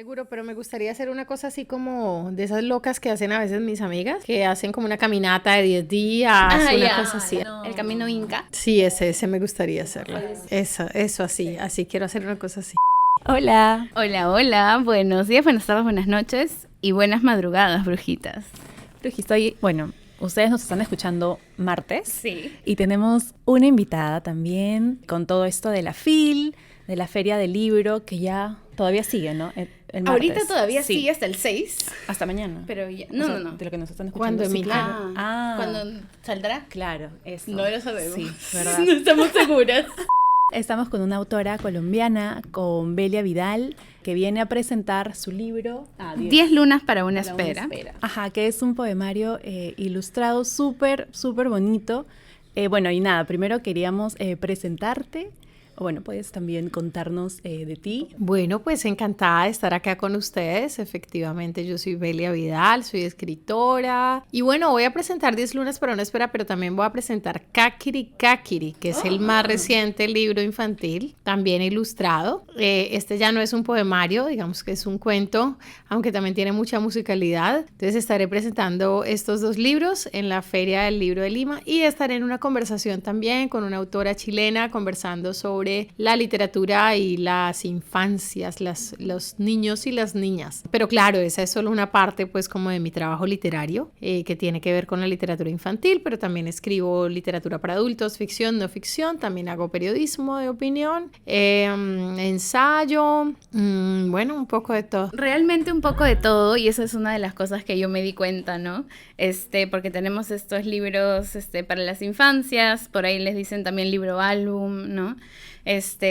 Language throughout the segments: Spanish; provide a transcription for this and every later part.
Seguro, pero me gustaría hacer una cosa así como de esas locas que hacen a veces mis amigas, que hacen como una caminata de 10 días, una Ya. cosa así. No. El camino Inca. Sí, ese me gustaría hacerlo. Eso así, así quiero hacer una cosa así. Hola. Hola, hola. Buenos días, buenas tardes, buenas noches y buenas madrugadas, brujitas. Bueno, ustedes nos están escuchando martes. Sí. Y tenemos una invitada también con todo esto de la FIL, de la Feria del Libro, que ya todavía sigue, ¿no? El martes. Ahorita todavía Sí. sigue hasta el 6, Hasta mañana. pero ya... O No, sea, no. De lo que nos están escuchando. ¿Cuándo sí, emiten? claro. ¿Cuándo saldrá? Claro, eso. No lo sabemos. Sí, verdad. No estamos seguras. Estamos con una autora colombiana, con Belia Vidal, que viene a presentar su libro 10 lunas para una Para una espera. Ajá, que es un poemario ilustrado súper, súper bonito. Bueno, y nada, primero queríamos presentarte. Bueno, puedes también contarnos de ti. Bueno, pues encantada de estar acá con ustedes. Efectivamente, yo soy Belia Vidal, soy escritora. Y bueno, voy a presentar 10 lunas para una espera, pero también voy a presentar Kakiri Kakiri, que es el más reciente libro infantil, también ilustrado. Este ya no es un poemario, digamos que es un cuento, aunque también tiene mucha musicalidad. Entonces estaré presentando estos dos libros en la Feria del Libro de Lima y estaré en una conversación también con una autora chilena conversando sobre la literatura y las infancias, los niños y las niñas. Pero claro, esa es solo una parte pues como de mi trabajo literario que tiene que ver con la literatura infantil, pero también escribo literatura para adultos, ficción, no ficción, también hago periodismo de opinión, ensayo, bueno, un poco de todo. Realmente un poco de todo, y esa es una de las cosas que yo me di cuenta, ¿no? Porque tenemos estos libros para las infancias, por ahí les dicen también libro álbum, ¿no?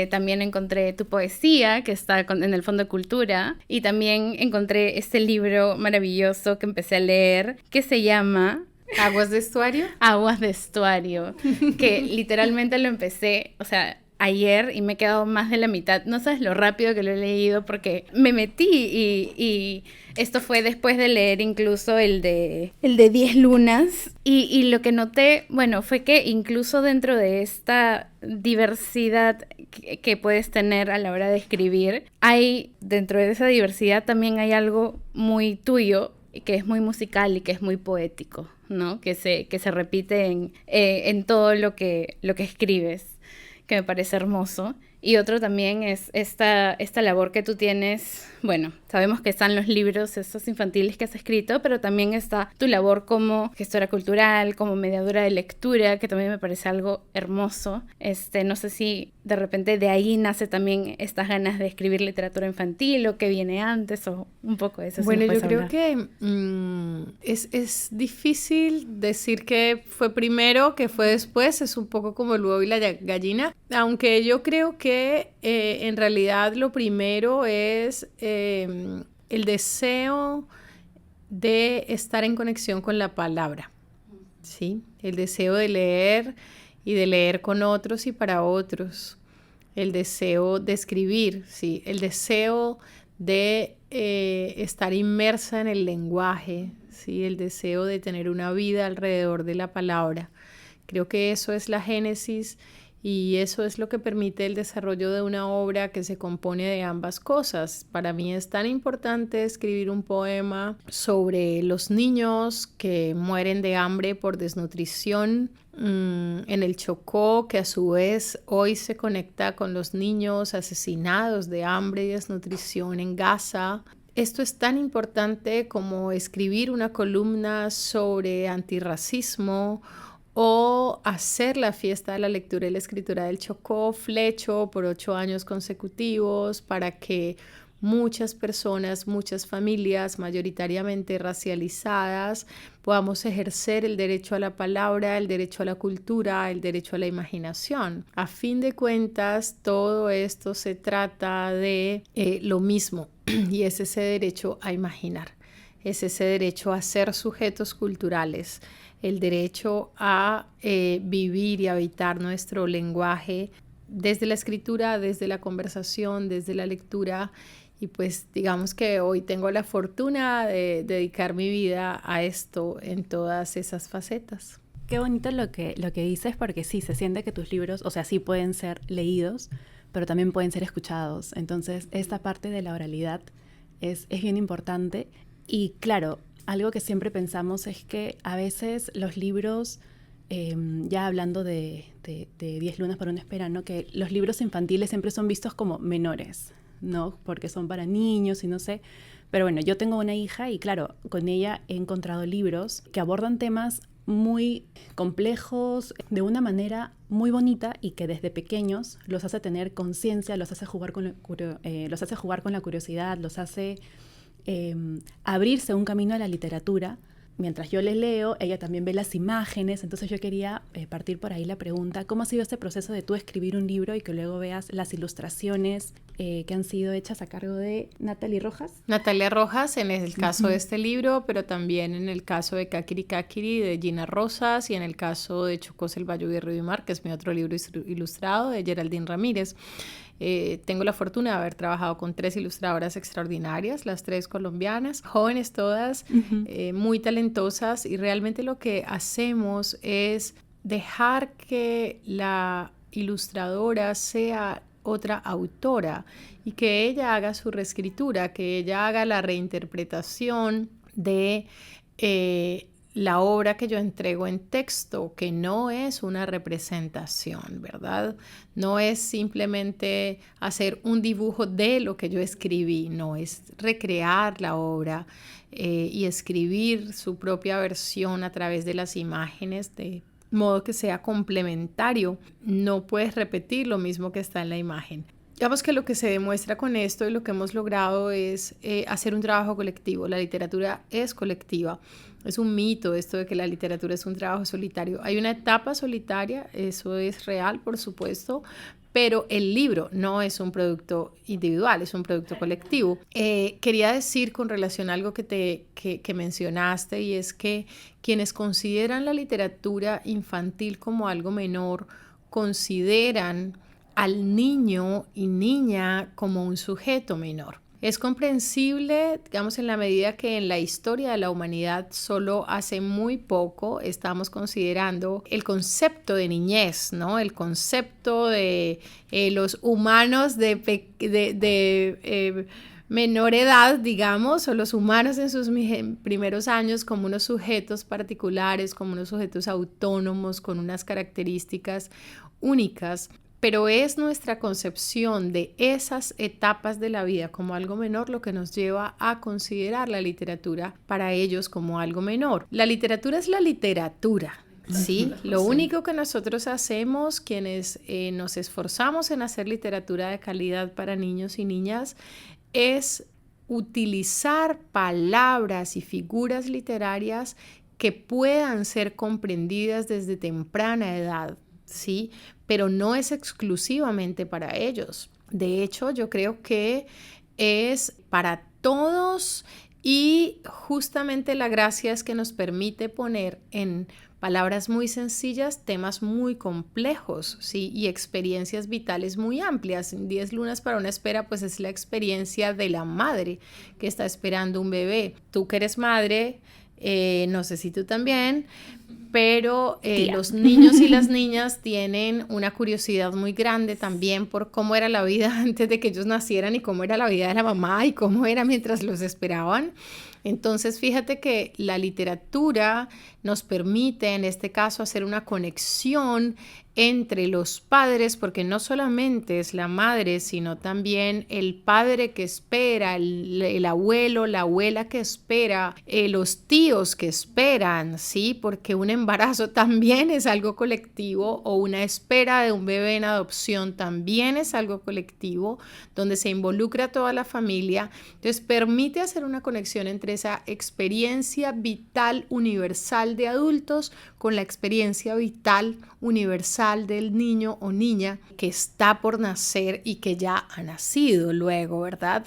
También encontré tu poesía, que está en el Fondo de Cultura, y también encontré este libro maravilloso que empecé a leer, que se llama ¿Aguas de estuario? Aguas de estuario, que literalmente lo empecé, o sea, ayer, y me he quedado más de la mitad. No sabes lo rápido que lo he leído porque me metí y esto fue después de leer incluso el de 10 lunas y lo que noté, bueno, fue que incluso dentro de esta diversidad que puedes tener a la hora de escribir, dentro de esa diversidad también hay algo muy tuyo, que es muy musical y que es muy poético, ¿no? Que se repite en todo lo que escribes, que me parece hermoso. Y otro también es esta labor que tú tienes. Bueno, sabemos que están los libros estos infantiles que has escrito, pero también está tu labor como gestora cultural, como mediadora de lectura, que también me parece algo hermoso. No sé si de repente de ahí nace también estas ganas de escribir literatura infantil, o qué viene antes, o un poco de eso. Bueno, yo creo que es difícil decir que fue primero, que fue después, es un poco como el huevo y la gallina, aunque yo creo que en realidad lo primero es el deseo de estar en conexión con la palabra, ¿sí? El deseo de leer y de leer con otros y para otros, el deseo de escribir, ¿sí? El deseo de estar inmersa en el lenguaje, ¿sí? El deseo de tener una vida alrededor de la palabra. Creo que eso es la génesis y eso es lo que permite el desarrollo de una obra que se compone de ambas cosas. Para mí es tan importante escribir un poema sobre los niños que mueren de hambre por desnutrición en el Chocó, que a su vez hoy se conecta con los niños asesinados de hambre y desnutrición en Gaza. Esto es tan importante como escribir una columna sobre antirracismo o hacer la fiesta de la lectura y la escritura del Chocó Flecho por 8 años consecutivos para que muchas personas, muchas familias mayoritariamente racializadas podamos ejercer el derecho a la palabra, el derecho a la cultura, el derecho a la imaginación. A fin de cuentas, todo esto se trata de lo mismo y es ese derecho a imaginar, es ese derecho a ser sujetos culturales, el derecho a vivir y habitar nuestro lenguaje desde la escritura, desde la conversación, desde la lectura. Y pues digamos que hoy tengo la fortuna de dedicar mi vida a esto en todas esas facetas. Qué bonito lo que dices, porque sí, se siente que tus libros, o sea, sí pueden ser leídos, pero también pueden ser escuchados. Entonces, esta parte de la oralidad es bien importante. Y claro, algo que siempre pensamos es que a veces los libros, ya hablando de 10 lunas para una espera, ¿no? Que los libros infantiles siempre son vistos como menores, ¿no? Porque son para niños y no sé. Pero bueno, yo tengo una hija y claro, con ella he encontrado libros que abordan temas muy complejos de una manera muy bonita y que desde pequeños los hace tener conciencia, los hace jugar con la curiosidad, los hace abrirse un camino a la literatura. Mientras yo les leo, ella también ve las imágenes, entonces yo quería partir por ahí la pregunta, ¿cómo ha sido este proceso de tú escribir un libro y que luego veas las ilustraciones que han sido hechas a cargo de Natalie Rojas? Natalia Rojas en el caso de este libro, pero también en el caso de Kakiri Kakiri de Gina Rosas y en el caso de Chocós el Valle de Mar, que es mi otro libro ilustrado de Geraldine Ramírez. Tengo la fortuna de haber trabajado con 3 ilustradoras extraordinarias, las 3 colombianas, jóvenes todas, muy talentosas, y realmente lo que hacemos es dejar que la ilustradora sea otra autora y que ella haga su reescritura, que ella haga la reinterpretación de la obra que yo entrego en texto, que no es una representación, ¿verdad? No es simplemente hacer un dibujo de lo que yo escribí, no, es recrear la obra y escribir su propia versión a través de las imágenes, de modo que sea complementario. No puedes repetir lo mismo que está en la imagen. Digamos que lo que se demuestra con esto y lo que hemos logrado es hacer un trabajo colectivo. La literatura es colectiva. Es un mito esto de que la literatura es un trabajo solitario. Hay una etapa solitaria, eso es real, por supuesto, pero el libro no es un producto individual, es un producto colectivo. Quería decir con relación a algo que mencionaste, y es que quienes consideran la literatura infantil como algo menor, consideran al niño y niña como un sujeto menor. Es comprensible, digamos, en la medida que en la historia de la humanidad solo hace muy poco estamos considerando el concepto de niñez, ¿no? El concepto de los humanos de menor edad, digamos, o los humanos en sus primeros años como unos sujetos particulares, como unos sujetos autónomos, con unas características únicas. Pero es nuestra concepción de esas etapas de la vida como algo menor lo que nos lleva a considerar la literatura para ellos como algo menor. La literatura es la literatura, ¿sí? Lo único que nosotros hacemos, quienes nos esforzamos en hacer literatura de calidad para niños y niñas, es utilizar palabras y figuras literarias que puedan ser comprendidas desde temprana edad, ¿sí? Pero no es exclusivamente para ellos. De hecho, yo creo que es para todos, y justamente la gracia es que nos permite poner en palabras muy sencillas temas muy complejos, ¿sí? Y experiencias vitales muy amplias. 10 lunas para una espera, pues es la experiencia de la madre que está esperando un bebé. Tú que eres madre, no sé si tú también, pero los niños y las niñas tienen una curiosidad muy grande también por cómo era la vida antes de que ellos nacieran y cómo era la vida de la mamá y cómo era mientras los esperaban. Entonces, fíjate que la literatura nos permite, en este caso, hacer una conexión entre los padres, porque no solamente es la madre, sino también el padre que espera, el abuelo, la abuela que espera, los tíos que esperan, ¿sí? Porque un embarazo también es algo colectivo, o una espera de un bebé en adopción también es algo colectivo, donde se involucra toda la familia. Entonces, permite hacer una conexión entre esa experiencia vital universal de adultos con la experiencia vital universal del niño o niña que está por nacer y que ya ha nacido luego, ¿verdad?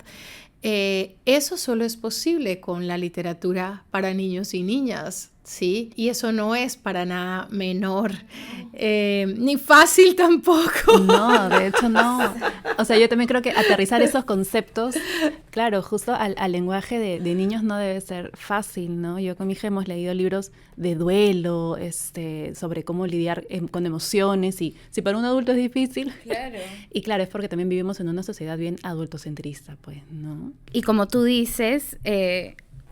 Eso solo es posible con la literatura para niños y niñas. ¿sí? Y eso no es para nada menor, ni fácil tampoco. No, de hecho no. O sea, yo también creo que aterrizar esos conceptos, claro, justo al lenguaje de niños no debe ser fácil, ¿no? Yo con mi hija hemos leído libros de duelo, sobre cómo lidiar con emociones, y si para un adulto es difícil. Claro. Y claro, es porque también vivimos en una sociedad bien adultocentrista, pues, ¿no? Y como tú dices,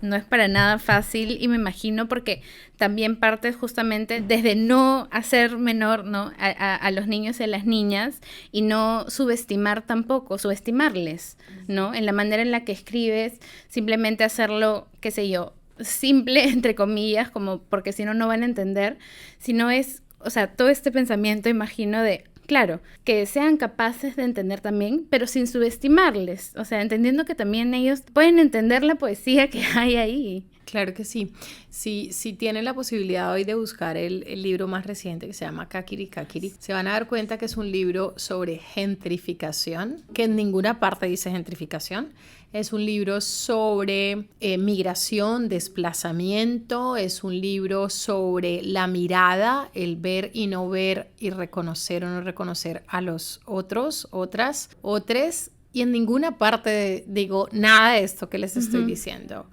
no es para nada fácil, y me imagino porque también parte justamente desde no hacer menor, ¿no?, a los niños y a las niñas, y no subestimar tampoco, subestimarles, ¿no? En la manera en la que escribes, simplemente hacerlo, qué sé yo, simple, entre comillas, como porque si no, no van a entender, sino es, o sea, todo este pensamiento, imagino, de... Claro, que sean capaces de entender también, pero sin subestimarles, o sea, entendiendo que también ellos pueden entender la poesía que hay ahí. Claro que sí. Si tienen la posibilidad hoy de buscar el libro más reciente que se llama Kakiri Kakiri, se van a dar cuenta que es un libro sobre gentrificación, que en ninguna parte dice gentrificación. Es un libro sobre migración, desplazamiento, es un libro sobre la mirada, el ver y no ver, y reconocer o no reconocer a los otros, otras, otres, y en ninguna parte digo nada de esto que les estoy diciendo.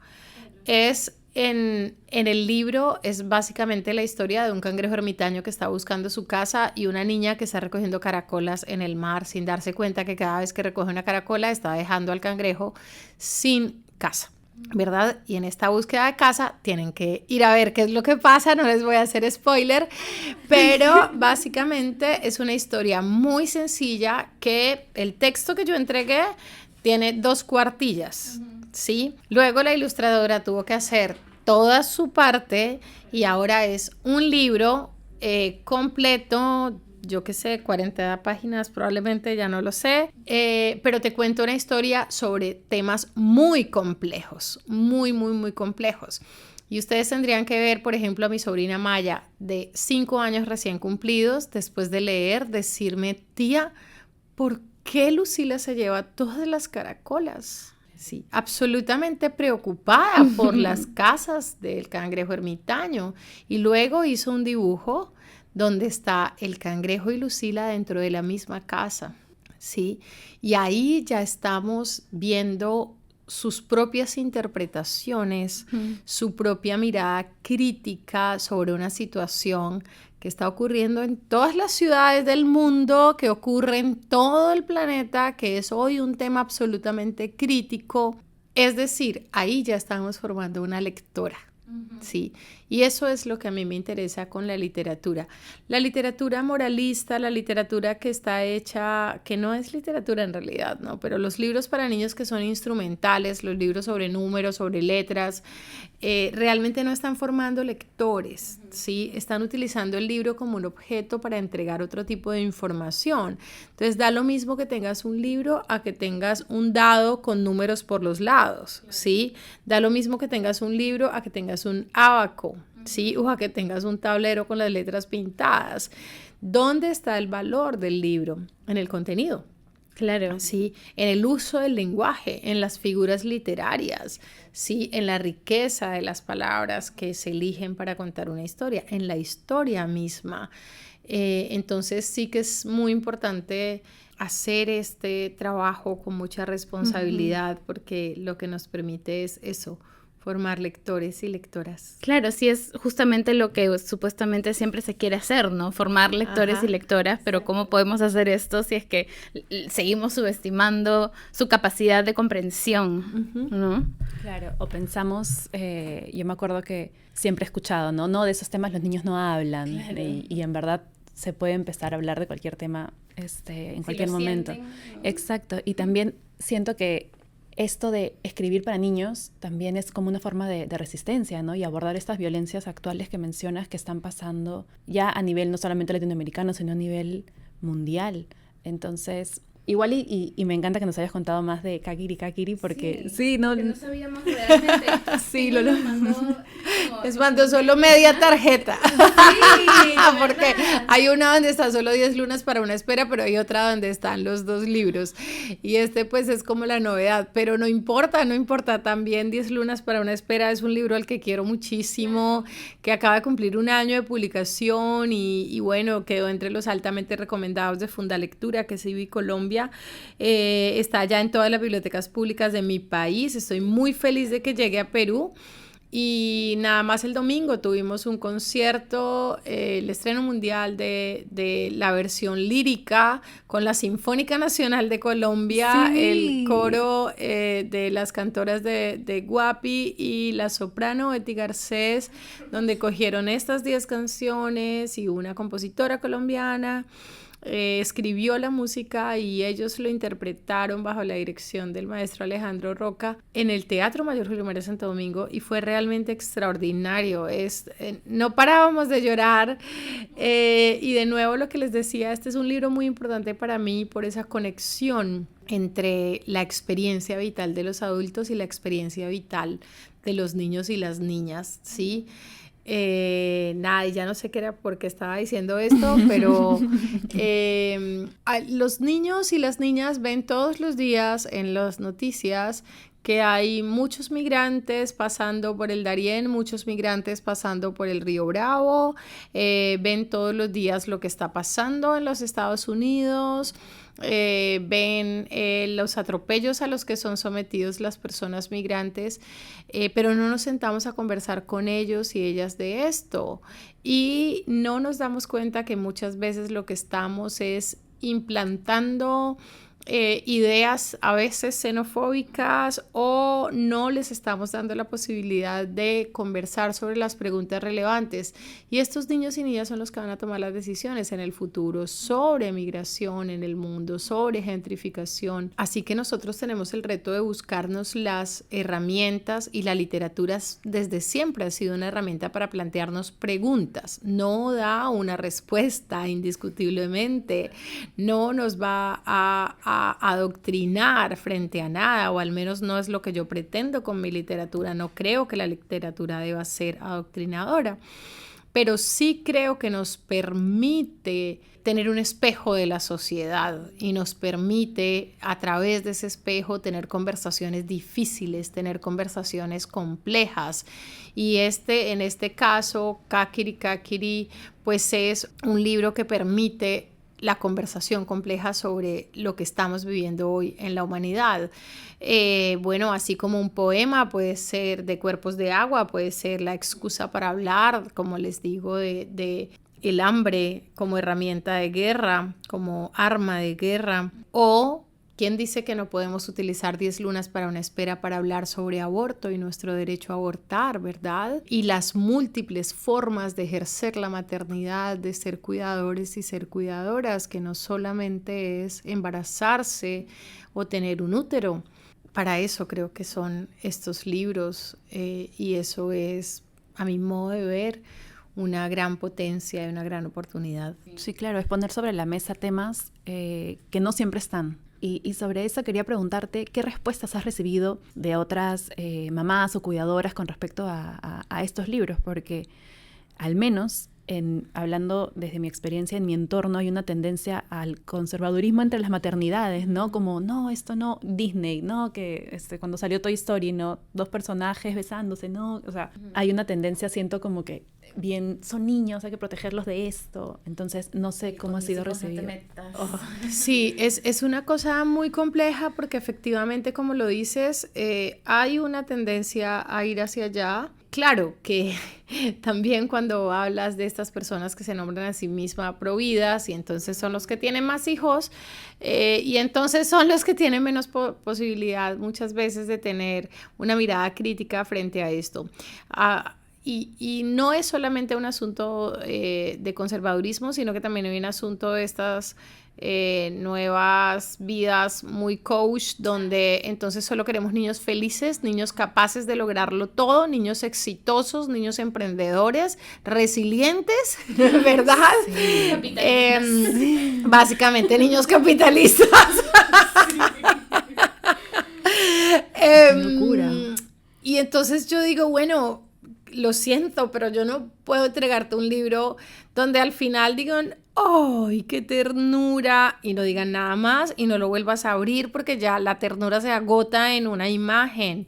En el libro es básicamente la historia de un cangrejo ermitaño que está buscando su casa y una niña que está recogiendo caracolas en el mar sin darse cuenta que cada vez que recoge una caracola está dejando al cangrejo sin casa, ¿verdad? Y en esta búsqueda de casa tienen que ir a ver qué es lo que pasa, no les voy a hacer spoiler, pero básicamente es una historia muy sencilla que el texto que yo entregué tiene 2 cuartillas, ¿sí? Luego la ilustradora tuvo que hacer toda su parte y ahora es un libro completo, yo qué sé, 40 páginas probablemente, ya no lo sé, pero te cuento una historia sobre temas muy complejos, muy, muy, muy complejos. Y ustedes tendrían que ver, por ejemplo, a mi sobrina Maya, de 5 años recién cumplidos, después de leer, decirme, tía, ¿por qué Lucila se lleva todas las caracolas? Sí, absolutamente preocupada por las casas del cangrejo ermitaño. Y luego hizo un dibujo donde está el cangrejo y Lucila dentro de la misma casa, ¿sí? Y ahí ya estamos viendo sus propias interpretaciones, su propia mirada crítica sobre una situación que está ocurriendo en todas las ciudades del mundo, que ocurre en todo el planeta, que es hoy un tema absolutamente crítico. Es decir, ahí ya estamos formando una lectora, ¿sí? Y eso es lo que a mí me interesa con la literatura. La literatura moralista, la literatura que está hecha, que no es literatura en realidad, ¿no? Pero los libros para niños que son instrumentales, los libros sobre números, sobre letras, realmente no están formando lectores, ¿sí? Están utilizando el libro como un objeto para entregar otro tipo de información. Entonces da lo mismo que tengas un libro a que tengas un dado con números por los lados, ¿sí? Da lo mismo que tengas un libro a que tengas un ábaco, ¿sí? O a que tengas un tablero con las letras pintadas. ¿Dónde está el valor del libro? En el contenido. Claro. Sí, en el uso del lenguaje, en las figuras literarias, sí, en la riqueza de las palabras que se eligen para contar una historia, en la historia misma. Entonces sí que es muy importante hacer este trabajo con mucha responsabilidad, porque lo que nos permite es eso, formar lectores y lectoras. Claro, sí, es justamente lo que supuestamente siempre se quiere hacer, ¿no? Formar lectores y lectoras, pero ¿cómo podemos hacer esto si es que seguimos subestimando su capacidad de comprensión, ¿no? Claro, o pensamos, yo me acuerdo que siempre he escuchado, ¿no? No, de esos temas los niños no hablan, claro. Y en verdad se puede empezar a hablar de cualquier tema en cualquier momento. Sienten, ¿no? Exacto, y también siento que esto de escribir para niños también es como una forma de resistencia, ¿no? Y abordar estas violencias actuales que mencionas que están pasando ya a nivel no solamente latinoamericano, sino a nivel mundial. Entonces, Igual y me encanta que nos hayas contado más de Kakiri Kakiri porque que no sabíamos realmente. Sí, Lo Lolo. Les mandó solo media tarjeta. Sí, Porque hay una donde está solo 10 lunas para una espera, pero hay otra donde están los 2 libros. Y este pues es como la novedad, pero no importa. También 10 lunas para una espera es un libro al que quiero muchísimo, que acaba de cumplir un año de publicación y bueno, quedó entre los altamente recomendados de Fundalectura, que es IBI Colombia. Está ya en todas las bibliotecas públicas de mi país. Estoy muy feliz de que llegue a Perú. Y nada más el domingo tuvimos un concierto, el estreno mundial de la versión lírica con la Sinfónica Nacional de Colombia, Sí. el coro de las cantoras de Guapi y la soprano Betty Garcés, donde cogieron estas 10 canciones y una compositora colombiana escribió la música y ellos lo interpretaron bajo la dirección del maestro Alejandro Roca en el Teatro Mayor Julio María Santo Domingo y fue realmente extraordinario. No parábamos de llorar y de nuevo lo que les decía, este es un libro muy importante para mí por esa conexión entre la experiencia vital de los adultos y la experiencia vital de los niños y las niñas, ¿sí? Nada, y ya no sé qué era por qué estaba diciendo esto, pero los niños y las niñas ven todos los días en las noticias que hay muchos migrantes pasando por el Darién, muchos migrantes pasando por el Río Bravo, ven todos los días lo que está pasando en los Estados Unidos, ven los atropellos a los que son sometidos las personas migrantes, pero no nos sentamos a conversar con ellos y ellas de esto y no nos damos cuenta que muchas veces lo que estamos es implantando ideas a veces xenofóbicas o no les estamos dando la posibilidad de conversar sobre las preguntas relevantes y estos niños y niñas son los que van a tomar las decisiones en el futuro sobre migración en el mundo, sobre gentrificación, así que nosotros tenemos el reto de buscarnos las herramientas y la literatura desde siempre ha sido una herramienta para plantearnos preguntas, no da una respuesta indiscutiblemente, no nos va a adoctrinar frente a nada, o al menos no es lo que yo pretendo con mi literatura. No creo que la literatura deba ser adoctrinadora, pero sí creo que nos permite tener un espejo de la sociedad y nos permite a través de ese espejo tener conversaciones difíciles, tener conversaciones complejas y en este caso Kakiri Kakiri pues es un libro que permite la conversación compleja sobre lo que estamos viviendo hoy en la humanidad. Bueno, así como un poema puede ser de Cuerpos de Agua, puede ser la excusa para hablar, como les digo, de el hambre como herramienta de guerra, como arma de guerra, o ¿quién dice que no podemos utilizar 10 lunas para una espera para hablar sobre aborto y nuestro derecho a abortar, verdad? Y las múltiples formas de ejercer la maternidad, de ser cuidadores y ser cuidadoras, que no solamente es embarazarse o tener un útero. Para eso creo que son estos libros y eso es, a mi modo de ver, una gran potencia y una gran oportunidad. Sí, claro, es poner sobre la mesa temas que no siempre están. Y sobre eso quería preguntarte, ¿qué respuestas has recibido de otras mamás o cuidadoras con respecto a estos libros? Porque al menos, hablando desde mi experiencia en mi entorno, hay una tendencia al conservadurismo entre las maternidades, ¿no? Como, no, esto no, Disney, ¿no? Que cuando salió Toy Story, ¿no? 2 personajes besándose, ¿no? O sea, hay una tendencia, siento como que, bien, son niños, hay que protegerlos de esto. Entonces, no sé cómo ha sido recibido. Sí, es una cosa muy compleja porque efectivamente, como lo dices, hay una tendencia a ir hacia allá. Claro que también cuando hablas de estas personas que se nombran a sí mismas providas y entonces son los que tienen más hijos y entonces son los que tienen menos posibilidad muchas veces de tener una mirada crítica frente a esto. Y no es solamente un asunto de conservadurismo, sino que también hay un asunto de estas nuevas vidas muy coach, donde entonces solo queremos niños felices, niños capaces de lograrlo todo, niños exitosos, niños emprendedores, resilientes, ¿verdad? Sí. Básicamente niños capitalistas. Locura. Y entonces yo digo, bueno, lo siento, pero yo no puedo entregarte un libro donde al final digan, ¡ay, qué ternura! Y no digan nada más y no lo vuelvas a abrir porque ya la ternura se agota en una imagen.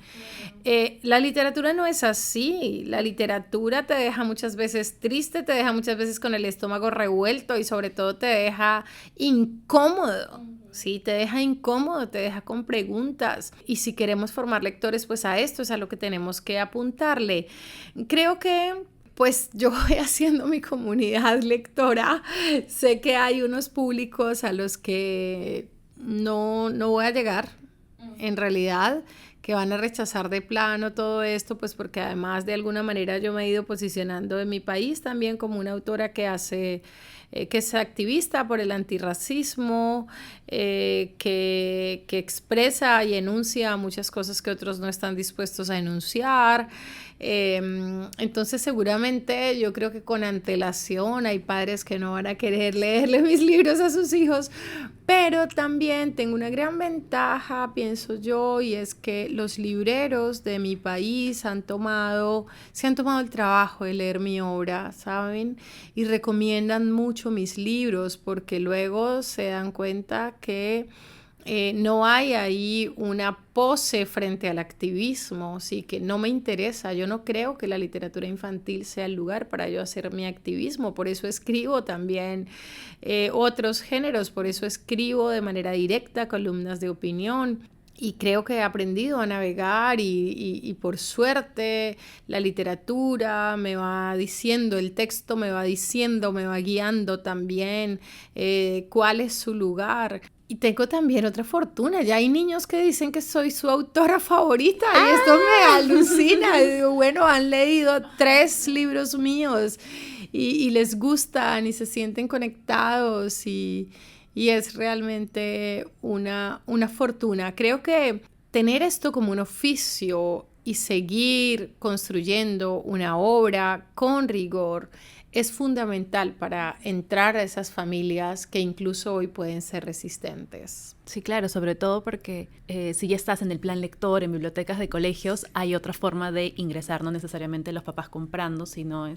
La literatura no es así. La literatura te deja muchas veces triste, te deja muchas veces con el estómago revuelto y sobre todo te deja incómodo. Sí, te deja incómodo, te deja con preguntas. Y si queremos formar lectores, pues a esto es a lo que tenemos que apuntarle. Creo que pues yo voy haciendo mi comunidad lectora. Sé que hay unos públicos a los que no voy a llegar, en realidad, que van a rechazar de plano todo esto, pues porque además de alguna manera yo me he ido posicionando en mi país también como una autora que es activista por el antirracismo, que expresa y enuncia muchas cosas que otros no están dispuestos a enunciar. Entonces seguramente yo creo que con antelación hay padres que no van a querer leerle mis libros a sus hijos, pero también tengo una gran ventaja, pienso yo, y es que los libreros de mi país se han tomado el trabajo de leer mi obra, ¿saben? Y recomiendan mucho mis libros porque luego se dan cuenta que no hay ahí una pose frente al activismo, sí, que no me interesa. Yo no creo que la literatura infantil sea el lugar para yo hacer mi activismo, por eso escribo también otros géneros, por eso escribo de manera directa columnas de opinión. Y creo que he aprendido a navegar y por suerte la literatura me va diciendo, el texto me va diciendo, me va guiando también cuál es su lugar. Y tengo también otra fortuna, ya hay niños que dicen que soy su autora favorita y esto me alucina. Y digo, bueno, han leído 3 libros míos y les gustan y se sienten conectados y es realmente una fortuna. Creo que tener esto como un oficio y seguir construyendo una obra con rigor es fundamental para entrar a esas familias que incluso hoy pueden ser resistentes. Sí, claro, sobre todo porque si ya estás en el plan lector, en bibliotecas de colegios, hay otra forma de ingresar, no necesariamente los papás comprando, sino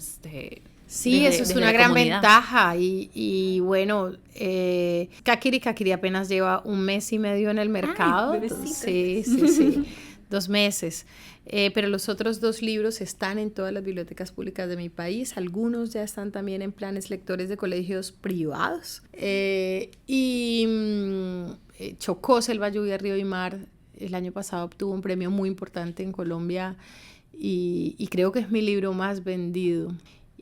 Sí, eso es una gran ventaja y bueno, Kakiri apenas lleva 1 mes y medio en el mercado. Ay, sí, 2 meses. Pero los otros 2 libros están en todas las bibliotecas públicas de mi país. Algunos ya están también en planes lectores de colegios privados. Chocó, Selva, Lluvia, Río y Mar el año pasado obtuvo un premio muy importante en Colombia y creo que es mi libro más vendido.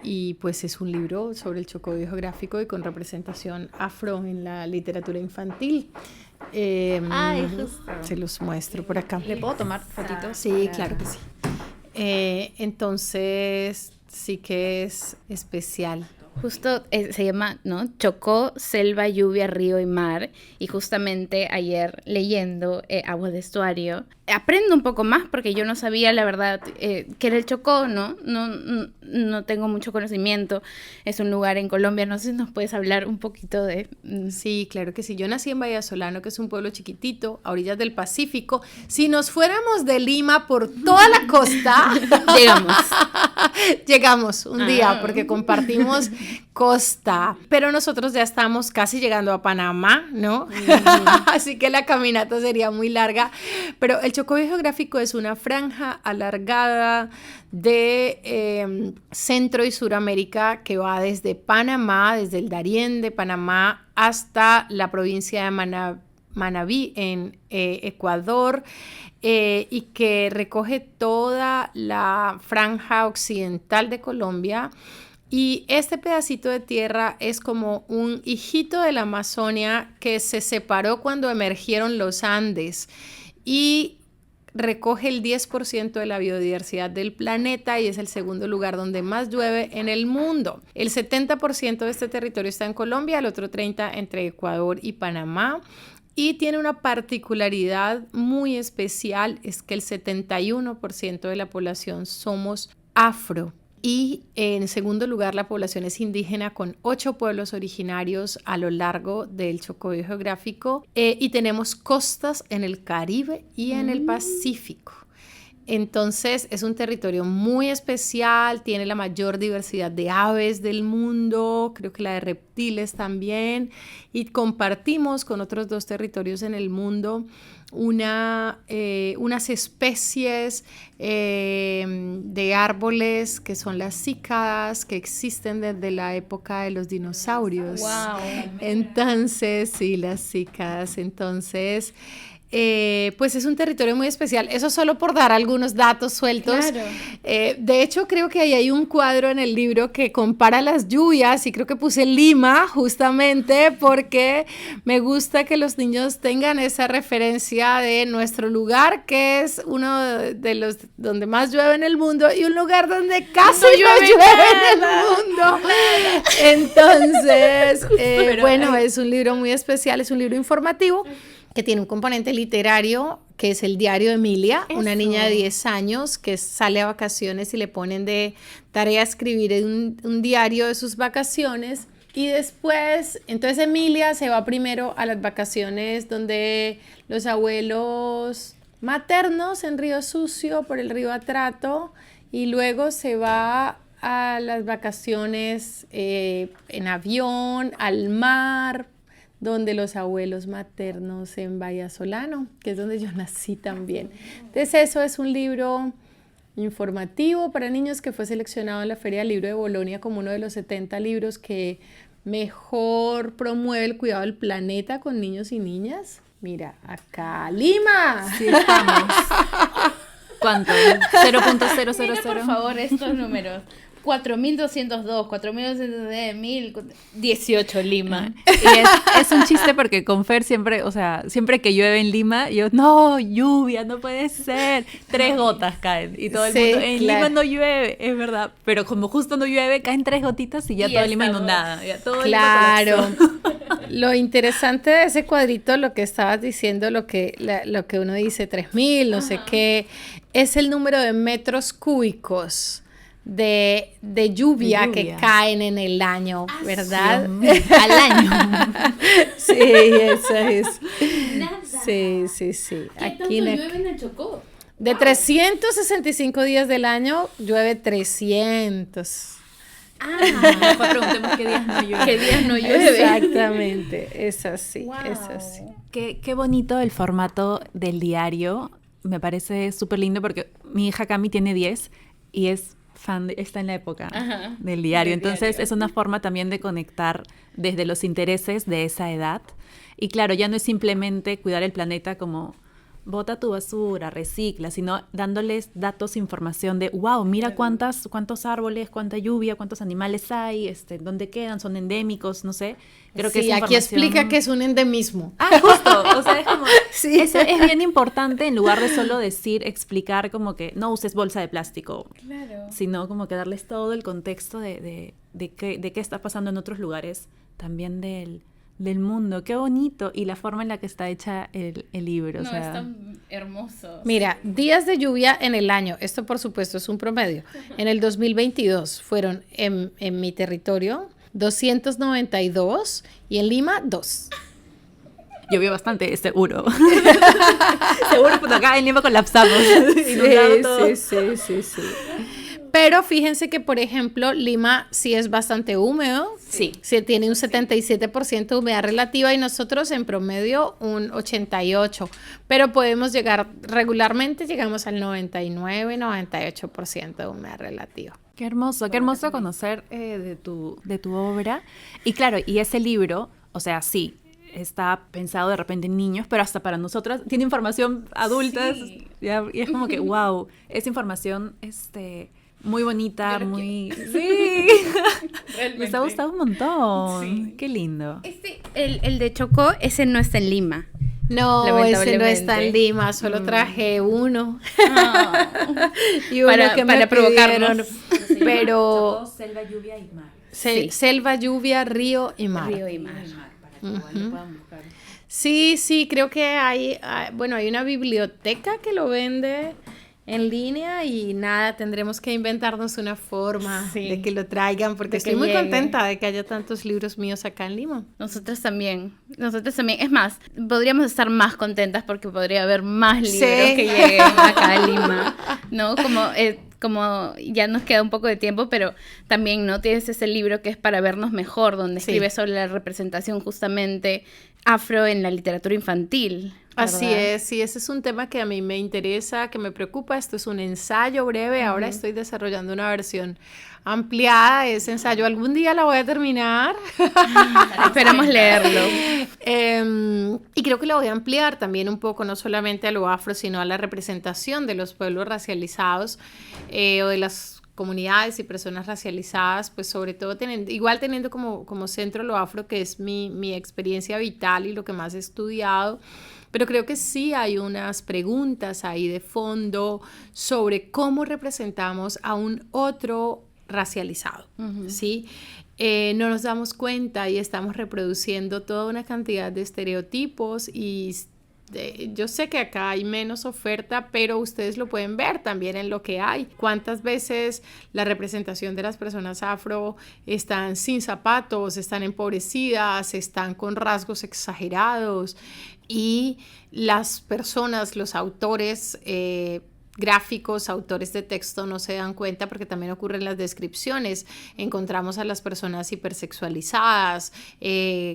Y pues es un libro sobre el Chocó geográfico y con representación afro en la literatura infantil. Se los muestro por acá. ¿Le puedo tomar fotitos? Sí, claro que sí. Entonces sí que es especial. Justo se llama, ¿no? Chocó, Selva, Lluvia, Río y Mar. Y justamente ayer leyendo Agua de Estuario, aprendo un poco más porque yo no sabía, la verdad, que era el Chocó, ¿no? No tengo mucho conocimiento. Es un lugar en Colombia, no sé si nos puedes hablar un poquito de... Sí, claro que sí. Yo nací en Vallasolano, que es un pueblo chiquitito, a orillas del Pacífico. Si nos fuéramos de Lima por toda la costa... Llegamos un día porque compartimos costa, pero nosotros ya estamos casi llegando a Panamá, ¿no? Así que la caminata sería muy larga, pero el Chocó geográfico es una franja alargada de Centro y Suramérica que va desde Panamá, desde el Darién de Panamá hasta la provincia de Manabí en Ecuador, y que recoge toda la franja occidental de Colombia. Y este pedacito de tierra es como un hijito de la Amazonia que se separó cuando emergieron los Andes y recoge el 10% de la biodiversidad del planeta y es el segundo lugar donde más llueve en el mundo. El 70% de este territorio está en Colombia, el otro 30% entre Ecuador y Panamá. Y tiene una particularidad muy especial, es que el 71% de la población somos afro. Y en segundo lugar, la población es indígena con 8 pueblos originarios a lo largo del Chocó geográfico y tenemos costas en el Caribe y en el Pacífico. Entonces es un territorio muy especial, tiene la mayor diversidad de aves del mundo, creo que la de reptiles también, y compartimos con otros 2 territorios en el mundo unas especies de árboles que son las cícadas, que existen desde la época de los dinosaurios. Wow. Entonces, sí, las cícadas. Entonces, pues es un territorio muy especial. Eso solo por dar algunos datos sueltos. Claro. De hecho, creo que ahí hay un cuadro en el libro que compara las lluvias y creo que puse Lima justamente porque me gusta que los niños tengan esa referencia de nuestro lugar, que es uno de los donde más llueve en el mundo y un lugar donde casi no llueve en el mundo. Entonces, bueno, es un libro muy especial, es un libro informativo que tiene un componente literario, que es el diario de Emilia, una niña de 10 años que sale a vacaciones y le ponen de tarea escribir un diario de sus vacaciones. Y después, entonces Emilia se va primero a las vacaciones donde los abuelos maternos en Río Sucio, por el río Atrato, y luego se va a las vacaciones en avión, al mar, donde los abuelos maternos en Vallasolano, que es donde yo nací también. Entonces eso es un libro informativo para niños que fue seleccionado en la Feria del Libro de Bolonia como uno de los 70 libros que mejor promueve el cuidado del planeta con niños y niñas. Mira, acá, Lima. Sí, estamos. ¿Cuánto? 0.000. Mira, por favor, estos números. 4.202, 4.210, 18 Lima. Y es un chiste porque con Fer siempre, o sea, siempre que llueve en Lima, yo, no, lluvia, no puede ser. 3 gotas caen y todo el mundo, en Lima no llueve, es verdad. Pero como justo no llueve, caen 3 gotitas y ya todo Lima inundada. Ya todo claro. Lo interesante de ese cuadrito, lo que estabas diciendo, lo que uno dice, 3.000, no sé qué, es el número de metros cúbicos de lluvia que caen en el año, ¿verdad? Al año. Sí, eso es. Nada. Sí. ¿Qué Aquí tanto llueve en el Chocó? De 365 días del año, llueve 300. Mejor preguntemos qué días no llueve. ¿Qué días no llueve? Exactamente, es así, Wow. es así. Qué bonito el formato del diario. Me parece súper lindo porque mi hija Cami tiene 10 y es fan, está en la época del diario. Entonces es una forma también de conectar desde los intereses de esa edad. Y claro, ya no es simplemente cuidar el planeta como bota tu basura, recicla, sino dándoles datos, información de, wow, mira cuántos árboles, cuánta lluvia, cuántos animales hay, dónde quedan, son endémicos, no sé. Creo que esa aquí explica que es un endemismo. Justo, o sea, es como, sí. Eso es bien importante en lugar de solo explicar como que no uses bolsa de plástico, Claro. sino como que darles todo el contexto de qué está pasando en otros lugares, también del mundo. Qué bonito, y la forma en la que está hecha el libro. No, o sea, es tan hermoso. Mira, días de lluvia en el año, esto por supuesto es un promedio. En el 2022 fueron en mi territorio 292 y en Lima 2. llovió bastante, seguro. Seguro, pues acá en Lima colapsamos. Sí. Pero fíjense que, por ejemplo, Lima sí es bastante húmedo. Sí. Sí, tiene un 77% de humedad relativa y nosotros en promedio un 88%. Pero podemos llegar, regularmente llegamos al 99, 98% de humedad relativa. Qué hermoso conocer de tu obra. Y claro, y ese libro, o sea, sí, está pensado de repente en niños, pero hasta para nosotras tiene información adultas. Sí. Ya, y es como que, wow, es información muy bonita, muy... Sí, me está gustando un montón. Sí. Qué lindo. El de Chocó, ese no está en Lima. No, ese no lamentablemente. está en Lima, solo traje uno. Y Para provocarnos. Pero Selva, lluvia y mar. Sí. selva, lluvia, río y mar. Río y mar. Para que igual lo puedan buscar. Sí, creo que hay una biblioteca que lo vende en línea y nada, tendremos que inventarnos una forma Sí. de que lo traigan porque De que estoy muy llegue. contenta de que haya tantos libros míos acá en Lima. Nosotros también. Es más, podríamos estar más contentas porque podría haber más libros Sí. que lleguen acá a Lima, ¿no? Como ya nos queda un poco de tiempo, pero también, ¿no? Tienes ese libro que es Para vernos mejor, donde Sí. escribe sobre la representación justamente afro en la literatura infantil. Así ¿verdad? es, sí, ese es un tema que a mí me interesa, que me preocupa. Esto es un ensayo breve, ahora estoy desarrollando una versión ampliada de ese ensayo. Algún día la voy a terminar. Esperamos leerlo. Y creo que lo voy a ampliar también un poco, no solamente a lo afro, sino a la representación de los pueblos racializados o de las comunidades y personas racializadas, pues sobre todo teniendo como centro lo afro, que es mi experiencia vital y lo que más he estudiado. Pero creo que sí hay unas preguntas ahí de fondo sobre cómo representamos a un otro racializado, ¿sí? No nos damos cuenta y estamos reproduciendo toda una cantidad de estereotipos y yo sé que acá hay menos oferta, pero ustedes lo pueden ver también en lo que hay. ¿Cuántas veces la representación de las personas afro están sin zapatos, están empobrecidas, están con rasgos exagerados? Y las personas, los autores gráficos, autores de texto no se dan cuenta porque también ocurre en las descripciones. Encontramos a las personas hipersexualizadas,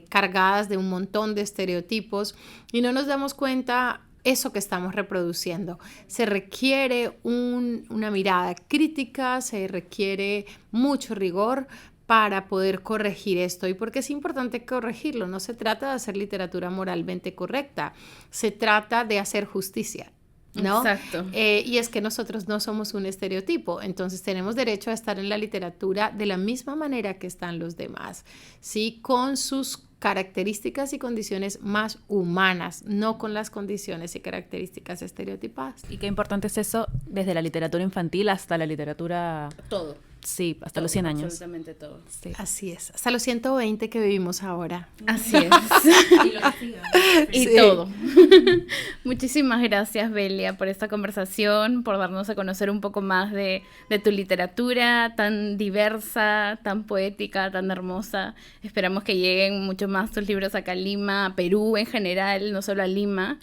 cargadas de un montón de estereotipos y no nos damos cuenta eso que estamos reproduciendo. Se requiere una mirada crítica, se requiere mucho rigor para poder corregir esto. ¿Y por qué es importante corregirlo? No se trata de hacer literatura moralmente correcta, se trata de hacer justicia, ¿no? Exacto. Y es que nosotros no somos un estereotipo, entonces tenemos derecho a estar en la literatura de la misma manera que están los demás, ¿sí? Con sus características y condiciones más humanas, no con las condiciones y características estereotipadas. Y qué importante es eso desde la literatura infantil hasta la literatura... Todo. Sí, hasta los 100 años. Absolutamente todo. Sí. Así es, hasta los 120 que vivimos ahora. Así es. Y lo que siga. Y Sí. todo. Muchísimas gracias, Belia, por esta conversación, por darnos a conocer un poco más de tu literatura tan diversa, tan poética, tan hermosa. Esperamos que lleguen mucho más tus libros acá a Lima, a Perú en general, no solo a Lima.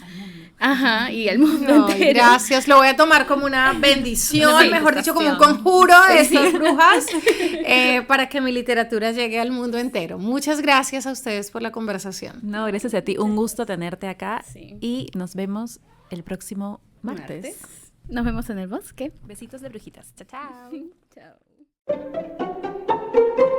Ajá, y al mundo Ay, entero. gracias, lo voy a tomar como una bendición, Una mejor dicho, como un manifestación. conjuro de estas brujas para que mi literatura llegue al mundo entero. Muchas gracias a ustedes por la conversación. No, gracias a ti. Un gusto tenerte acá. Sí. Y nos vemos el próximo martes. Nos vemos en el bosque. Besitos de brujitas. Chao, chao. Chao.